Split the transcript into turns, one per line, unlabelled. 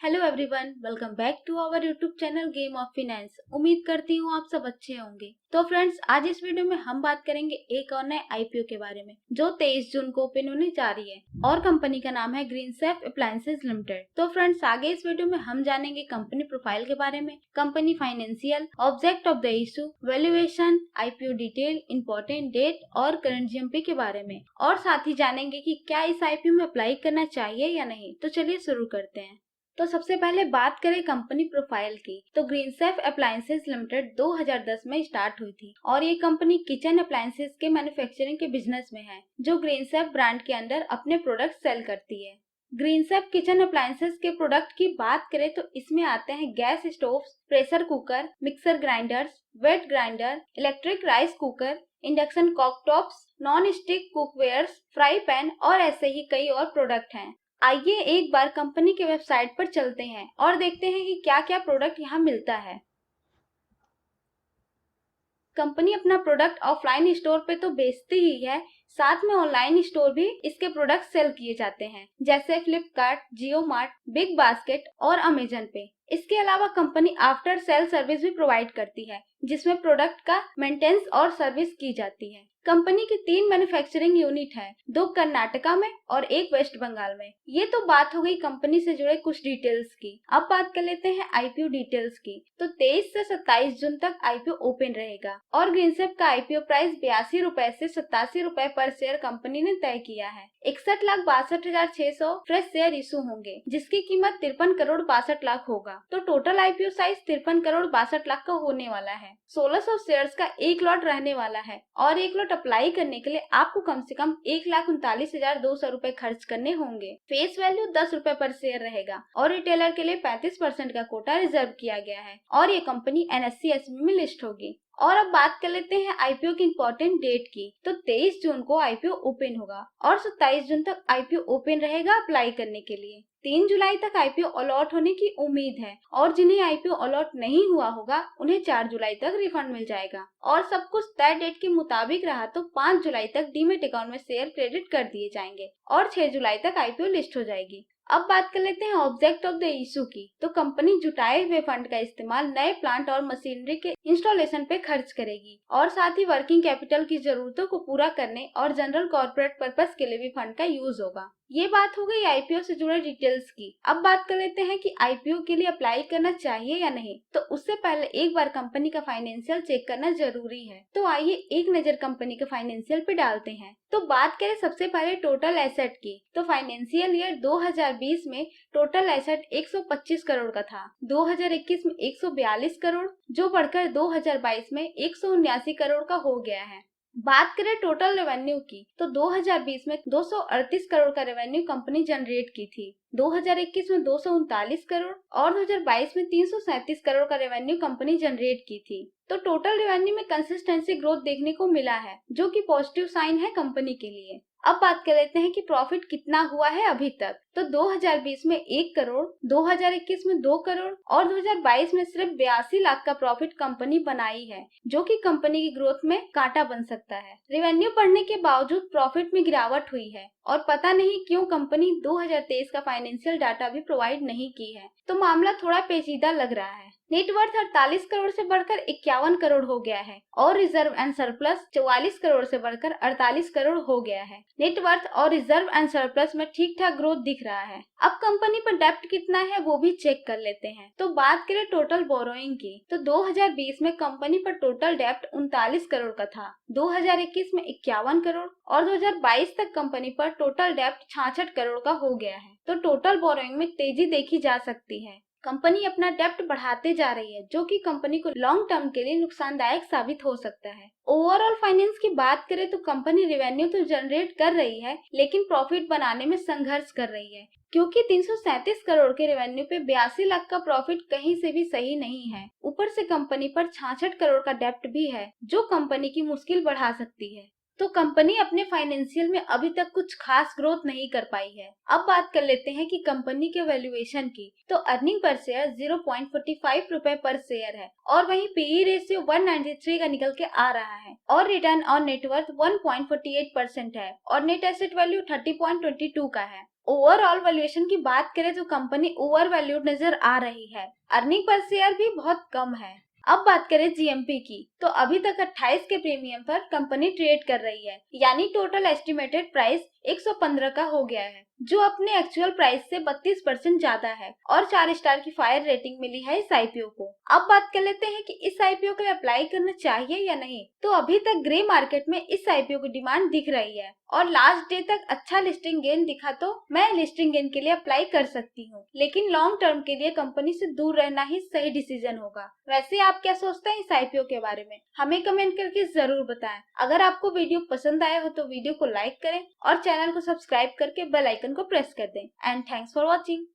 Hello everyone, welcome back to our YouTube channel game of finance. उम्मीद करती हूँ आप सब अच्छे होंगे। तो फ्रेंड्स, आज इस वीडियो में हम बात करेंगे एक और नए आईपीओ के बारे में जो 23 जून को ओपन होने जा रही है और कंपनी का नाम है ग्रीनसेफ अप्लायंसेज लिमिटेड। तो फ्रेंड्स, आगे इस वीडियो में हम जानेंगे कंपनी प्रोफाइल के बारे में, company financial, object of the issue, valuation, IPO detail, important date और करंट जीएमपी के बारे में, और साथ ही जानेंगे कि क्या इस आईपीओ में अप्लाई करना चाहिए या नहीं। तो चलिए शुरू करते हैं। तो सबसे पहले बात करें कंपनी प्रोफाइल की, तो ग्रीनसेफ अप्लायंसेज लिमिटेड 2010 में स्टार्ट हुई थी और ये कंपनी किचन अप्लायंसेज के मैन्युफैक्चरिंग के बिजनेस में है, जो ग्रीनसेफ ब्रांड के अंदर अपने प्रोडक्ट सेल करती है। ग्रीनसेफ किचन अप्लायंसेज के प्रोडक्ट की बात करें तो इसमें आते हैं gas stoves, pressure cooker, mixer grinders, wet grinder, electric rice cooker, induction cooktops, non stick cookwares, fry pan और ऐसे ही कई और प्रोडक्ट हैं। आइए एक बार कंपनी के वेबसाइट पर चलते हैं और देखते हैं कि क्या क्या प्रोडक्ट यहाँ मिलता है। कंपनी अपना प्रोडक्ट ऑफलाइन स्टोर पे तो बेचती ही है, साथ में ऑनलाइन स्टोर भी इसके प्रोडक्ट सेल किए जाते हैं, जैसे फ्लिपकार्ट, जियो मार्ट, बिग बास्केट और अमेजन पे। इसके अलावा कंपनी आफ्टर सेल सर्विस भी प्रोवाइड करती है, जिसमें प्रोडक्ट का मेंटेनेंस और सर्विस की जाती है। कंपनी की 3 मैन्युफैक्चरिंग यूनिट है, 2 कर्नाटका में और 1 वेस्ट बंगाल में। ये तो बात हो गई कंपनी से जुड़े कुछ डिटेल्स की। अब बात कर लेते हैं आईपीओ डिटेल्स की। तो 23 से 27 जून तक आईपीओ ओपन रहेगा और ग्रीनसेफ का आईपीओ प्राइस 82 रुपए से 87 रुपए पर शेयर कंपनी ने तय किया है। 61,62,600 फ्रेश शेयर इशू होंगे, जिसकी कीमत 53 करोड़ 62 लाख होगा। तो total IPO size 53 crore 62 lakh का होने वाला है। 1600 शेयर्स का एक लॉट रहने वाला है और एक लॉट अप्लाई करने के लिए आपको कम से कम 1,39,200 रुपए खर्च करने होंगे। फेस वैल्यू 10 रुपए पर शेयर रहेगा और रिटेलर के लिए 35% का कोटा रिजर्व किया गया है और ये कंपनी NSE/SEBI में लिस्ट होगी। और अब बात कर लेते हैं आईपीओ की इम्पोर्टेंट डेट की। तो 23 जून को आईपीओ ओपन होगा और 27 जून तक आईपीओ ओपन रहेगा अप्लाई करने के लिए। 3 जुलाई तक आईपीओ अलॉट होने की उम्मीद है और जिन्हें आईपीओ अलॉट नहीं हुआ होगा उन्हें 4 जुलाई तक रिफंड मिल जाएगा और सब कुछ तय डेट के मुताबिक रहा तो 5 जुलाई तक डीमेट अकाउंट में शेयर क्रेडिट कर दिए जाएंगे और 6 जुलाई तक आईपीओ लिस्ट हो जाएगी। अब बात कर लेते हैं ऑब्जेक्ट ऑफ द इशू की। तो कंपनी जुटाए हुए फंड का इस्तेमाल नए प्लांट और मशीनरी के इंस्टॉलेशन पे खर्च करेगी और साथ ही वर्किंग कैपिटल की जरूरतों को पूरा करने और जनरल कॉर्पोरेट पर्पस के लिए भी फंड का यूज होगा। ये बात हो गई आईपीओ से जुड़े डिटेल्स की। अब बात कर लेते हैं कि आईपीओ के लिए अप्लाई करना चाहिए या नहीं। तो उससे पहले एक बार कंपनी का फाइनेंशियल चेक करना जरूरी है। तो आइए एक नजर कंपनी के फाइनेंशियल पे डालते हैं। तो बात करें सबसे पहले टोटल एसेट की। तो फाइनेंशियल ईयर 2020 में टोटल एसेट 125 करोड़ का था, 2021 में 142 करोड़, जो बढ़कर 2022 में 179 करोड़ का हो गया है। बात करें टोटल रेवेन्यू की, तो 2020 में 238 करोड़ का रेवेन्यू कंपनी जनरेट की थी, 2021 में 239 करोड़ और 2022 में 337 करोड़ का रेवेन्यू कंपनी जनरेट की थी। तो टोटल रेवेन्यू में कंसिस्टेंसी ग्रोथ देखने को मिला है, जो कि पॉजिटिव साइन है कंपनी के लिए। अब बात कर लेते हैं कि प्रॉफिट कितना हुआ है अभी तक। तो 2020 में 1 करोड़, 2021 में 2 करोड़ और 2022 में सिर्फ 82 लाख का प्रॉफिट कंपनी बनाई है, जो कि कंपनी की ग्रोथ में कांटा बन सकता है। रेवेन्यू बढ़ने के बावजूद प्रॉफिट में गिरावट हुई है और पता नहीं क्यों कंपनी 2023 का फाइनेंशियल डाटा भी प्रोवाइड नहीं की है। तो मामला थोड़ा पेचीदा लग रहा है। नेटवर्थ 48 करोड़ से बढ़कर 51 करोड़ हो गया है और रिजर्व एंड सरप्लस 44 करोड़ से बढ़कर 48 करोड़ हो गया है। नेटवर्थ और रिजर्व एंड सरप्लस में ठीक ठाक ग्रोथ दिख रहा है। अब कंपनी पर डेप्ट कितना है वो भी चेक कर लेते हैं। तो बात करें टोटल बोरोइंग की, तो 2020 में कंपनी पर टोटल डेप्ट 39 करोड़ का था, 2021 में 51 करोड़ और 2022 तक कंपनी पर टोटल डेप्ट 66 करोड़ का हो गया है। तो टोटल बोरोइंग में तेजी देखी जा सकती है। कंपनी अपना डेप्ट बढ़ाते जा रही है, जो कि कंपनी को लॉन्ग टर्म के लिए नुकसानदायक साबित हो सकता है। ओवरऑल फाइनेंस की बात करें तो कंपनी रेवेन्यू तो जनरेट कर रही है, लेकिन प्रॉफिट बनाने में संघर्ष कर रही है, क्योंकि 337 करोड़ के रेवेन्यू पे 82 लाख का प्रॉफिट कहीं से भी सही नहीं है। ऊपर से कंपनी पर 66 करोड़ का डेप्ट भी है, जो कंपनी की मुश्किल बढ़ा सकती है। तो कंपनी अपने फाइनेंशियल में अभी तक कुछ खास ग्रोथ नहीं कर पाई है। अब बात कर लेते हैं कि कंपनी के वैल्यूएशन की। तो अर्निंग पर शेयर 0.45 रुपए पर शेयर है और वहीं पीई रेशियो 193 का निकल के आ रहा है और रिटर्न ऑन नेटवर्थ 1.48% है और नेट एसेट वैल्यू 30.22 का है। ओवरऑल वैल्यूएशन की बात करें तो कंपनी ओवर वैल्यूड नजर आ रही है। अर्निंग पर शेयर भी बहुत कम है। अब बात करें जीएमपी की, तो अभी तक 28 के प्रीमियम पर कंपनी ट्रेड कर रही है, यानी टोटल एस्टिमेटेड प्राइस 115 का हो गया है, जो अपने एक्चुअल प्राइस से 32% ज्यादा है और 4 स्टार की फायर रेटिंग मिली है इस आईपीओ को। अब बात कर लेते हैं कि इस आईपीओ के लिए अप्लाई करना चाहिए या नहीं। तो अभी तक ग्रे मार्केट में इस आईपीओ की डिमांड दिख रही है और लास्ट डे तक अच्छा लिस्टिंग गेन दिखा तो मैं लिस्टिंग गेन के लिए अप्लाई कर सकती हूँ, लेकिन लॉन्ग टर्म के लिए कंपनी से दूर रहना ही सही डिसीजन होगा। वैसे आप क्या सोचते हैं इस आईपीओ के बारे में, हमें कमेंट करके जरूर बताएं। अगर आपको वीडियो पसंद आया हो तो वीडियो को लाइक करें और चैनल को सब्सक्राइब करके बेल आइकन को प्रेस कर दें। And thanks for watching.